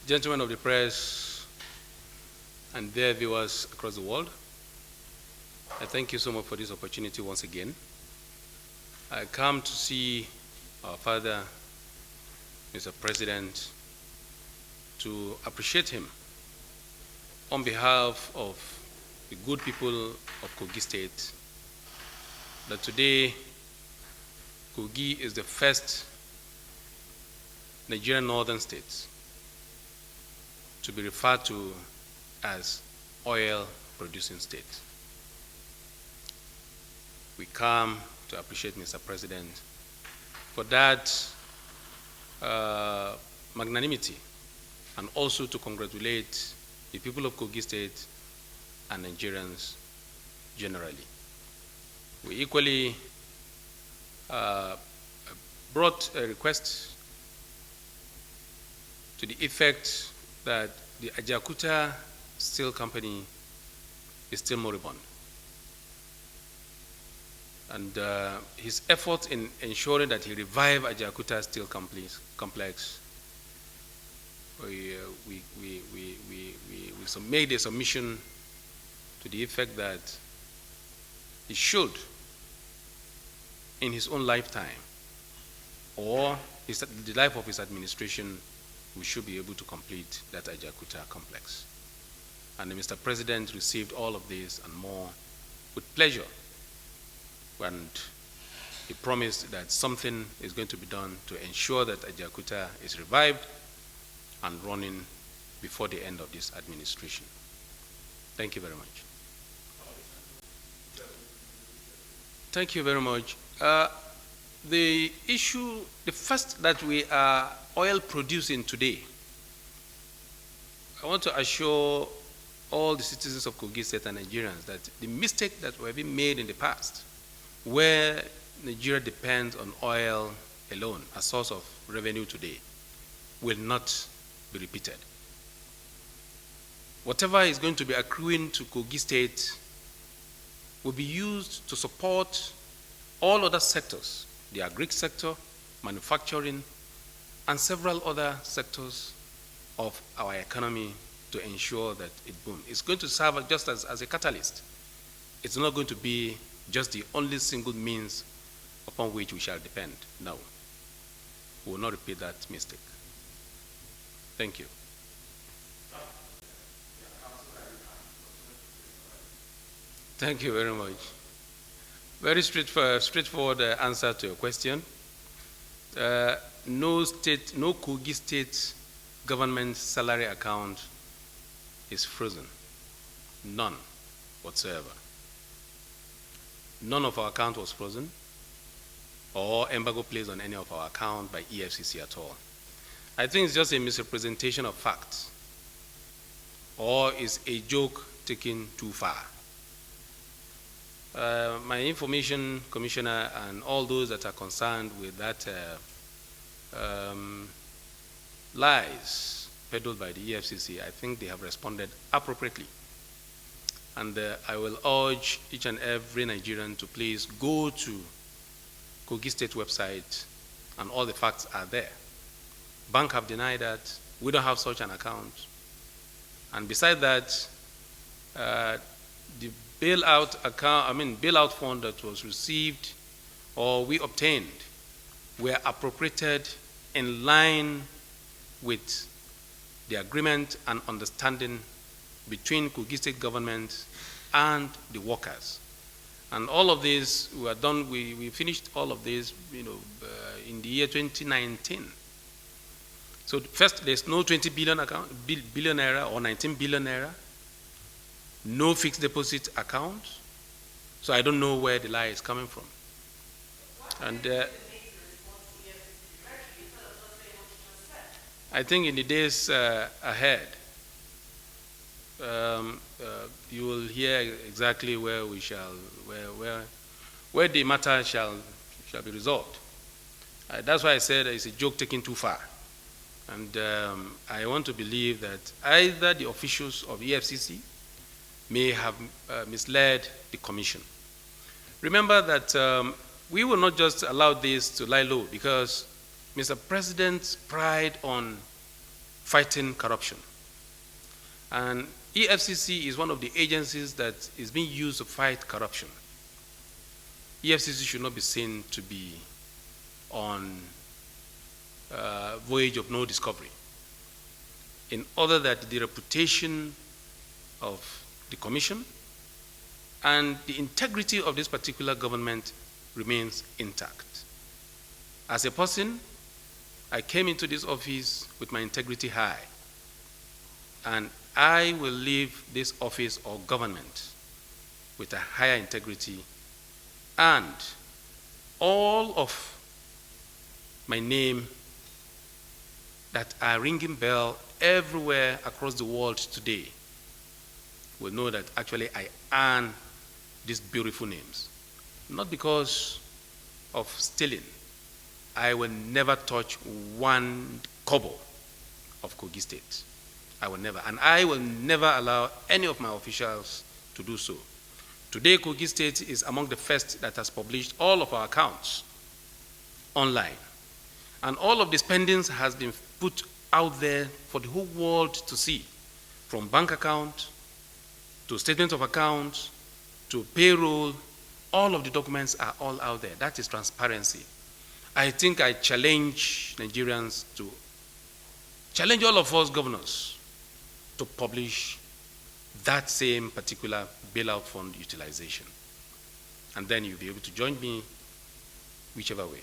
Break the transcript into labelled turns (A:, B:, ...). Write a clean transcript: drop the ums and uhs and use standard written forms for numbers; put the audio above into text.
A: Gentlemen of the press and their viewers across the world, I thank you so much for this opportunity once again. I come to see our father, Mr. President, to appreciate him on behalf of the good people of Kogi State, that today Kogi is the first Nigerian northern state to be referred to as oil producing state. We come to appreciate Mr. President for that magnanimity, and also to congratulate the people of Kogi State and Nigerians generally. We equally brought a request to the effect that the Ajaokuta Steel Company is still moribund. And his efforts in ensuring that he revive Ajaokuta Steel Complex, we made a submission to the effect that he should, in his own lifetime, or the life of his administration, we should be able to complete that Ajaokuta complex. And Mr. President received all of this and more with pleasure. And he promised that something is going to be done to ensure that Ajaokuta is revived and running before the end of this administration. Thank you very much. Thank you very much. The issue, the first that we are oil producing today, I want to assure all the citizens of Kogi State and Nigerians that the mistake that were being made in the past, where Nigeria depends on oil alone as source of revenue today, will not be repeated. Whatever is going to be accruing to Kogi State will be used to support all other sectors, the agri sector, manufacturing, and several other sectors of our economy to ensure that it booms. It's going to serve just as a catalyst. It's not going to be just the only single means upon which we shall depend. No. We will not repeat that mistake. Thank you. Thank you very much. Very straightforward answer to your question. No Kogi State government salary account is frozen. None whatsoever. None of our account was frozen or embargo placed on any of our account by EFCC at all. I think it's just a misrepresentation of facts, or is a joke taken too far. My information commissioner and all those that are concerned with that lies peddled by the EFCC, I think they have responded appropriately. And I will urge each and every Nigerian to please go to Kogi State website, and all the facts are there. Bank have denied that. We don't have such an account. And besides that, the bailout fund that was received or we obtained were appropriated in line with the agreement and understanding between Kogi State government and the workers. And all of this were done, we finished all of this in the year 2019. So first, there's no 20 billion naira or 19 billion naira, no fixed deposit account. So I don't know where the lie is coming from. And I think in the days ahead, you will hear exactly where we shall, where the matter shall be resolved. That's why I said it's a joke taken too far. And I want to believe that either the officials of EFCC may have misled the commission. Remember that we will not just allow this to lie low, because Mr. President's pride on fighting corruption. And EFCC is one of the agencies that is being used to fight corruption. EFCC should not be seen to be on a voyage of no discovery, in order that the reputation of the Commission and the integrity of this particular government remains intact. As a person, I came into this office with my integrity high, and I will leave this office or government with a higher integrity, and all of my name that are ringing bell everywhere across the world today will know that actually I earn these beautiful names. Not because of stealing. I will never touch one kobo of Kogi State. I will never. And I will never allow any of my officials to do so. Today, Kogi State is among the first that has published all of our accounts online. And all of the spendings has been put out there for the whole world to see, from bank account to statement of accounts to payroll. All of the documents are all out there. That is transparency. I think I challenge Nigerians to challenge all of us governors to publish that same particular bailout fund utilization. And then you'll be able to join me whichever way.